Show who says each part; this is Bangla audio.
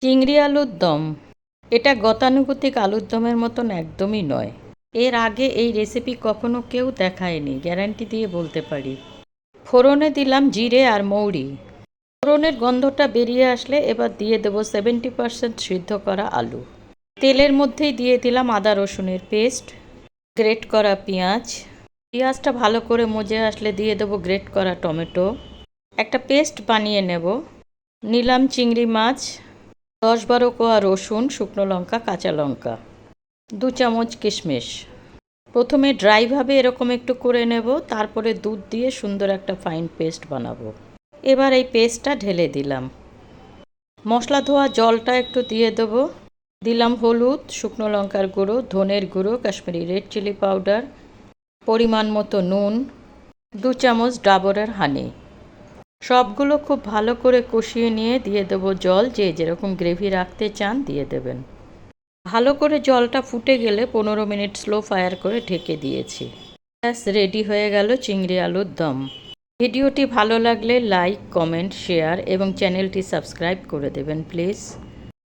Speaker 1: চিংড়ি আলুর দম। এটা গতানুগতিক আলুর দমের মতন একদমই নয়। এর আগে এই রেসিপি কখনো কেউ দেখায়নি, গ্যারান্টি দিয়ে বলতে পারি। ফোড়নে দিলাম জিরে আর মৌরি। ফোড়নের গন্ধটা বেরিয়ে আসলে এবার দিয়ে দেবো 70% সিদ্ধ করা আলু। তেলের মধ্যেই দিয়ে দিলাম আদা রসুনের পেস্ট, গ্রেট করা পেঁয়াজ। পেঁয়াজটা ভালো করে মজে আসলে দিয়ে দেবো গ্রেট করা টমেটো। একটা পেস্ট বানিয়ে নেব। নিলাম চিংড়ি মাছ, 10-12 কোয়া রসুন, শুকনো লঙ্কা, কাঁচা লঙ্কা, 2 চামচ কিশমিশ। প্রথমে ড্রাইভাবে এরকম একটু করে নেব, তারপরে দুধ দিয়ে সুন্দর একটা ফাইন পেস্ট বানাবো। এবার এই পেস্টটা ঢেলে দিলাম। মশলা ধোয়া জলটা একটু দিয়ে দেবো। দিলাম হলুদ, শুকনো লঙ্কার গুঁড়ো, ধনের গুঁড়ো, কাশ্মীরি রেড চিলি পাউডার, পরিমাণ মতো নুন, 2 চামচ ডাবরের হানি। সবগুলো খুব ভালো করে কষিয়ে নিয়ে দিয়ে দেবো জল, যে যেরকম গ্রেভি রাখতে চান দিয়ে দেবেন। ভালো করে জলটা ফুটে গেলে 15 মিনিট স্লো ফায়ার করে ঢেকে দিয়েছি। ব্যাস রেডি হয়ে গেল চিংড়ি আলুর দম। ভিডিওটি ভালো লাগলে লাইক, কমেন্ট, শেয়ার এবং চ্যানেলটি সাবস্ক্রাইব করে দেবেন প্লিজ।